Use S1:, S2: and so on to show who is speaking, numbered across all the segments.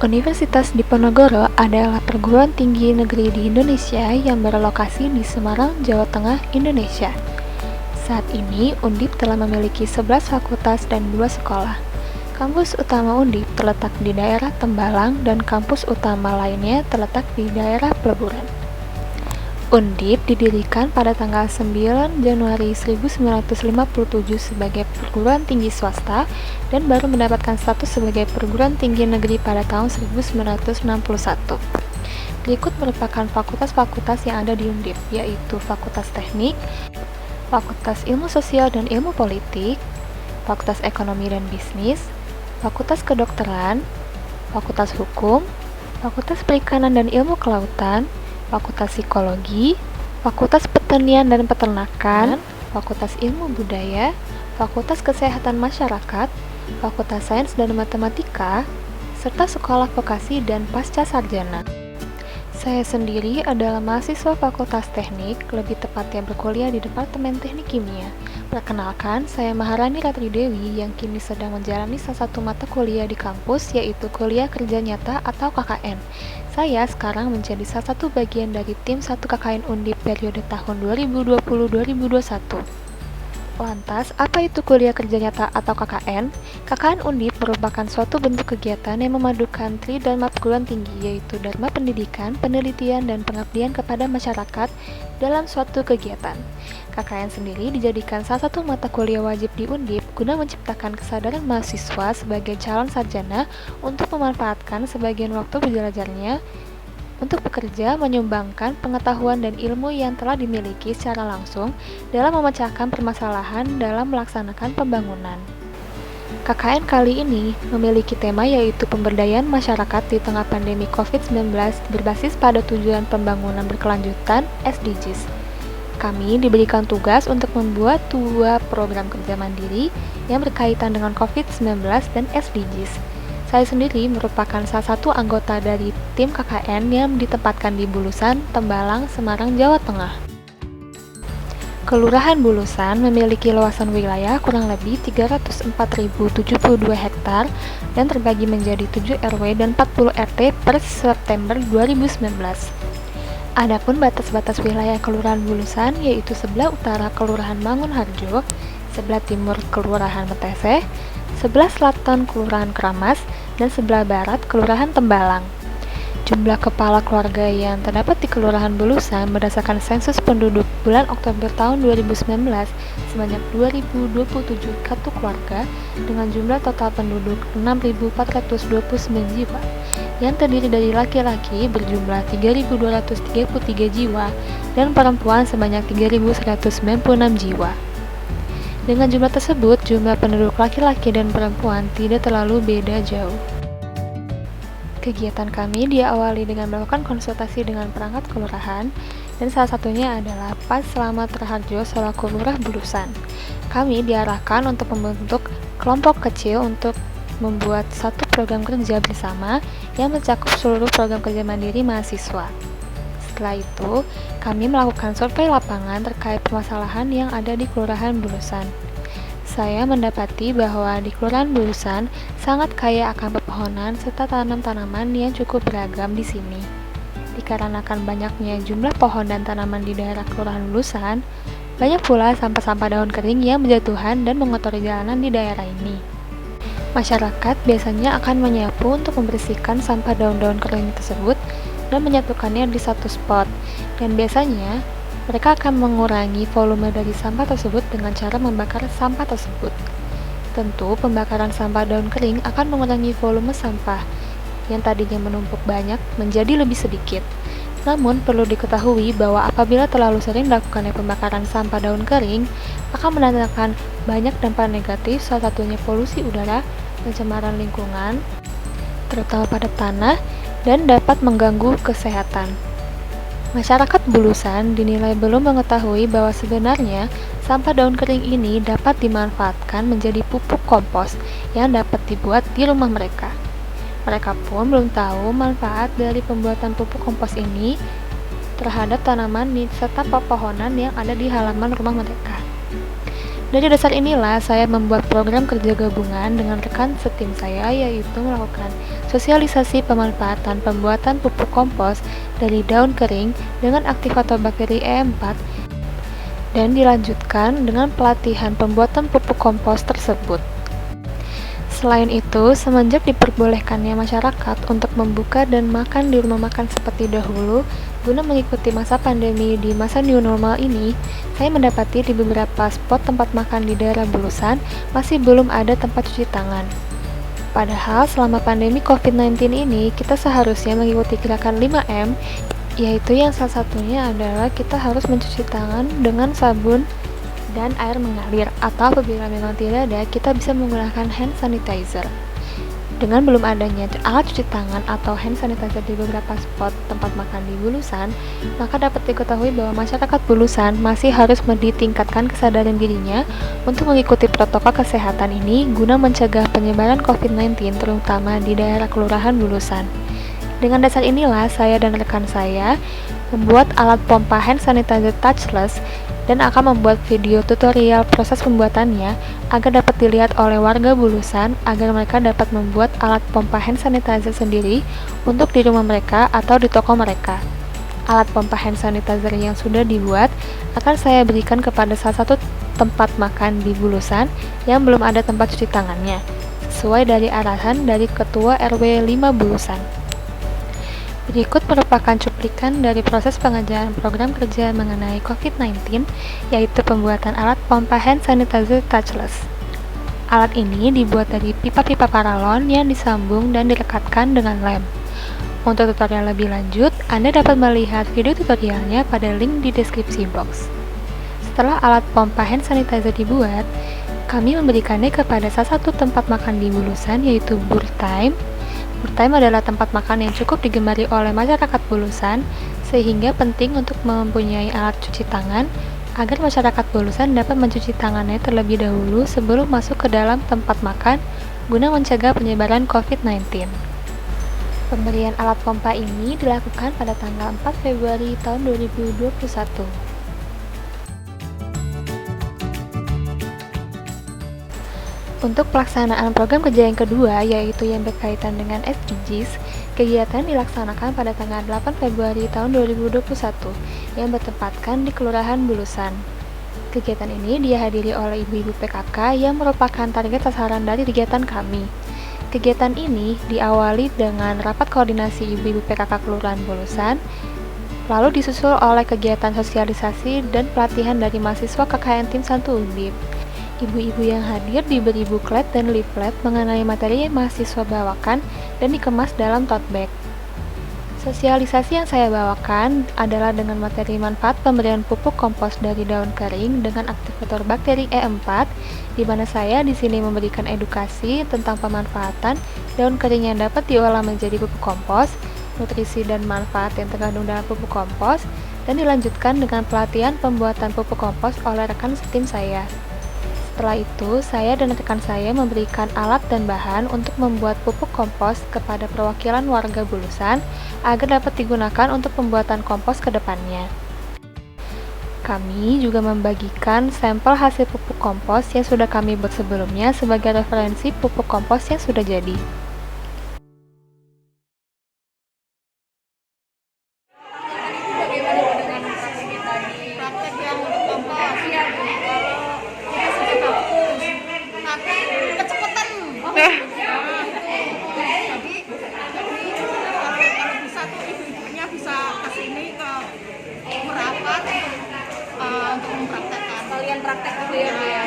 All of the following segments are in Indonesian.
S1: Universitas Diponegoro adalah perguruan tinggi negeri di Indonesia yang berlokasi di Semarang, Jawa Tengah, Indonesia. Saat ini, Undip telah memiliki 11 fakultas dan 2 sekolah. Kampus utama Undip terletak di daerah Tembalang dan kampus utama lainnya terletak di daerah Peleburan. Undip didirikan pada tanggal 9 Januari 1957 sebagai perguruan tinggi swasta dan baru mendapatkan status sebagai perguruan tinggi negeri pada tahun 1961. Berikut merupakan fakultas-fakultas yang ada di Undip, yaitu Fakultas Teknik, Fakultas Ilmu Sosial dan Ilmu Politik, Fakultas Ekonomi dan Bisnis, Fakultas Kedokteran, Fakultas Hukum, Fakultas Perikanan dan Ilmu Kelautan, Fakultas Psikologi, Fakultas Pertanian dan Peternakan, Fakultas Ilmu Budaya, Fakultas Kesehatan Masyarakat, Fakultas Sains dan Matematika, serta Sekolah Vokasi dan Pasca Sarjana. Saya sendiri adalah mahasiswa Fakultas Teknik, lebih tepatnya berkuliah di Departemen Teknik Kimia. Perkenalkan, saya Maharani Ratri Dewi yang kini sedang menjalani salah satu mata kuliah di kampus, yaitu Kuliah Kerja Nyata atau KKN. Saya sekarang menjadi salah satu bagian dari tim 1 KKN Undip periode tahun 2020-2021. Lantas, apa itu Kuliah Kerja Nyata atau KKN? KKN Undip merupakan suatu bentuk kegiatan yang memadukan Tridharma perguruan tinggi, yaitu Dharma Pendidikan, Penelitian, dan Pengabdian kepada masyarakat dalam suatu kegiatan. KKN sendiri dijadikan salah satu mata kuliah wajib di Undip guna menciptakan kesadaran mahasiswa sebagai calon sarjana untuk memanfaatkan sebagian waktu belajarnya untuk bekerja, menyumbangkan pengetahuan dan ilmu yang telah dimiliki secara langsung dalam memecahkan permasalahan dalam melaksanakan pembangunan. KKN kali ini memiliki tema yaitu pemberdayaan masyarakat di tengah pandemi COVID-19 berbasis pada tujuan pembangunan berkelanjutan (SDGs). Kami diberikan tugas untuk membuat 2 program kerja mandiri yang berkaitan dengan COVID-19 dan SDGs. Saya sendiri merupakan salah satu anggota dari tim KKN yang ditempatkan di Bulusan, Tembalang, Semarang, Jawa Tengah. Kelurahan Bulusan memiliki luasan wilayah kurang lebih 304.072 hektar dan terbagi menjadi 7 RW dan 40 RT per September 2019. Adapun batas-batas wilayah Kelurahan Bulusan yaitu sebelah utara Kelurahan Mangunharjo, sebelah timur Kelurahan Meteseh, sebelah selatan Kelurahan Keramas, dan sebelah barat Kelurahan Tembalang. Jumlah kepala keluarga yang terdapat di Kelurahan Bulusan berdasarkan sensus penduduk bulan Oktober tahun 2019 sebanyak 2.027 kartu keluarga dengan jumlah total penduduk 6.429 jiwa yang terdiri dari laki-laki berjumlah 3.233 jiwa dan perempuan sebanyak 3.196 jiwa. Dengan jumlah tersebut, jumlah penduduk laki-laki dan perempuan tidak terlalu beda jauh. Kegiatan kami diawali dengan melakukan konsultasi dengan perangkat kelurahan, dan salah satunya adalah Pak Slamet Raharjo selaku Lurah Bulusan. Kami diarahkan untuk membentuk kelompok kecil untuk membuat satu program kerja bersama yang mencakup seluruh program kerja mandiri mahasiswa. Setelah itu, kami melakukan survei lapangan terkait permasalahan yang ada di Kelurahan Bulusan. Saya mendapati bahwa di Kelurahan Bulusan sangat kaya akan pepohonan serta tanam-tanaman yang cukup beragam di sini. Dikarenakan banyaknya jumlah pohon dan tanaman di daerah Kelurahan Bulusan, banyak pula sampah-sampah daun kering yang berjatuhan dan mengotori jalanan di daerah ini. Masyarakat biasanya akan menyapu untuk membersihkan sampah daun-daun kering tersebut dan menyatukannya di satu spot, dan biasanya mereka akan mengurangi volume dari sampah tersebut dengan cara membakar sampah tersebut. Tentu, pembakaran sampah daun kering akan mengurangi volume sampah yang tadinya menumpuk banyak menjadi lebih sedikit. Namun, perlu diketahui bahwa apabila terlalu sering dilakukannya pembakaran sampah daun kering, akan mendatangkan banyak dampak negatif, salah satunya polusi udara, pencemaran lingkungan, terutama pada tanah, dan dapat mengganggu kesehatan. Masyarakat Bulusan dinilai belum mengetahui bahwa sebenarnya sampah daun kering ini dapat dimanfaatkan menjadi pupuk kompos yang dapat dibuat di rumah mereka. Mereka pun belum tahu manfaat dari pembuatan pupuk kompos ini terhadap tanaman serta pepohonan yang ada di halaman rumah mereka. Dari dasar inilah saya membuat program kerja gabungan dengan rekan setim saya, yaitu melakukan sosialisasi pemanfaatan pembuatan pupuk kompos dari daun kering dengan aktivator bakteri E4 dan dilanjutkan dengan pelatihan pembuatan pupuk kompos tersebut. Selain itu, semenjak diperbolehkannya masyarakat untuk membuka dan makan di rumah makan seperti dahulu, guna mengikuti masa pandemi di masa new normal ini, saya mendapati di beberapa spot tempat makan di daerah Bulusan masih belum ada tempat cuci tangan. Padahal selama pandemi COVID-19 ini, kita seharusnya mengikuti gerakan 5M, yaitu yang salah satunya adalah kita harus mencuci tangan dengan sabun dan air mengalir, atau apabila memang tidak ada, kita bisa menggunakan hand sanitizer. Dengan belum adanya alat cuci tangan atau hand sanitizer di beberapa spot tempat makan di Bulusan, maka dapat diketahui bahwa masyarakat Bulusan masih harus ditingkatkan kesadaran dirinya untuk mengikuti protokol kesehatan ini guna mencegah penyebaran COVID-19 terutama di daerah Kelurahan Bulusan. Dengan dasar inilah saya dan rekan saya membuat alat pompa hand sanitizer touchless dan akan membuat video tutorial proses pembuatannya agar dapat dilihat oleh warga Bulusan agar mereka dapat membuat alat pompa hand sanitizer sendiri untuk di rumah mereka atau di toko mereka. Alat pompa hand sanitizer yang sudah dibuat akan saya berikan kepada salah satu tempat makan di Bulusan yang belum ada tempat cuci tangannya, sesuai dari arahan dari Ketua RW 5 Bulusan. Berikut merupakan cuplikan dari proses pengerjaan program kerja mengenai COVID-19, yaitu pembuatan alat pompa hand sanitizer touchless. Alat ini dibuat dari pipa-pipa paralon yang disambung dan direkatkan dengan lem. Untuk tutorial lebih lanjut, Anda dapat melihat video tutorialnya pada link di deskripsi box. Setelah alat pompa hand sanitizer dibuat, kami memberikannya kepada salah satu tempat makan di Bulusan, yaitu Burtime. Burtime adalah tempat makan yang cukup digemari oleh masyarakat Bulusan, sehingga penting untuk mempunyai alat cuci tangan agar masyarakat Bulusan dapat mencuci tangannya terlebih dahulu sebelum masuk ke dalam tempat makan guna mencegah penyebaran COVID-19. Pemberian alat pompa ini dilakukan pada tanggal 4 Februari tahun 2021. Untuk pelaksanaan program kerja yang kedua, yaitu yang berkaitan dengan SDGs, kegiatan dilaksanakan pada tanggal 8 Februari tahun 2021 yang bertempatkan di Kelurahan Bulusan. Kegiatan ini dihadiri oleh ibu-ibu PKK yang merupakan target sasaran dari kegiatan kami. Kegiatan ini diawali dengan rapat koordinasi ibu-ibu PKK Kelurahan Bulusan, lalu disusul oleh kegiatan sosialisasi dan pelatihan dari mahasiswa KKN Tim 1 Undip. Ibu-ibu yang hadir diberi buklet dan leaflet mengenai materi yang mahasiswa bawakan dan dikemas dalam tote bag. Sosialisasi yang saya bawakan adalah dengan materi manfaat pemberian pupuk kompos dari daun kering dengan aktivator bakteri E4, di mana saya di sini memberikan edukasi tentang pemanfaatan daun kering yang dapat diolah menjadi pupuk kompos, nutrisi dan manfaat yang terkandung dalam pupuk kompos, dan dilanjutkan dengan pelatihan pembuatan pupuk kompos oleh rekan setim saya. Setelah itu, saya dan rekan saya memberikan alat dan bahan untuk membuat pupuk kompos kepada perwakilan warga Bulusan agar dapat digunakan untuk pembuatan kompos ke depannya. Kami juga membagikan sampel hasil pupuk kompos yang sudah kami buat sebelumnya sebagai referensi pupuk kompos yang sudah jadi.
S2: Kalian praktek gitu ya, Bu ya.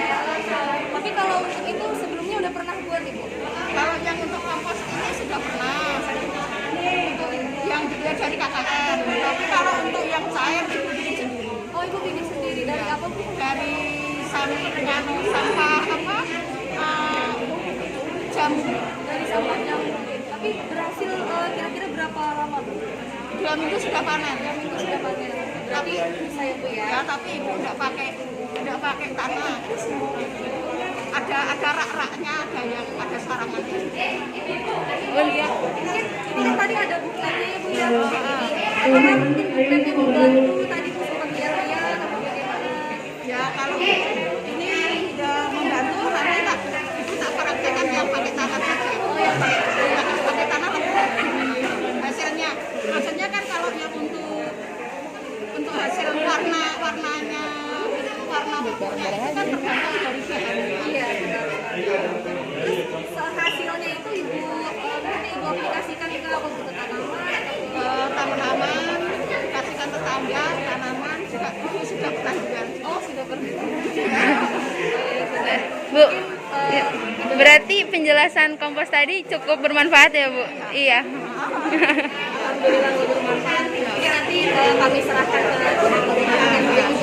S2: Tapi kalau untuk itu sebelumnya udah pernah buat Ibu?
S3: Kalau yang untuk kompos ini sudah pernah. Untuk yang dibuat dari KKN. Tapi kalau untuk yang cair ibu bikin sendiri.
S2: Oh, Ibu bikin sendiri dari apa, Bu?
S3: Dari sampah apa? Jamu.
S2: Dari sampah jamu. Tapi berhasil kira-kira berapa lama, Bu?
S3: 2 minggu sudah panen.
S2: 2 minggu sudah panen. Berarti bisa ya, Bu ya?
S3: Ya, tapi ibu nggak pakai tanah. Ada rak-raknya, ada sarangannya.
S2: Oh iya. Mungkin tadi ada bukletnya ya, Bu ya. Apakah mungkin bukletnya membantu tadi Bu sempat lihat-lihat atau bagaimana?
S3: Ya, kalau ini Maksudnya kan kalau yang untuk hasil warnanya warna pupuknya itu kan tergantung dari bahannya.
S2: Iya. Terus hasilnya itu ibu aplikasikan ke tanaman atau
S3: Tanaman dikasihkan tetangga, tanaman juga sudah pernah juga.
S2: oh sudah pernah.
S4: Bu, berarti penjelasan kompos tadi cukup bermanfaat ya Bu? Iya.
S2: Alhamdulillah bermanfaat. Nanti kami serahkan ke teman-teman yang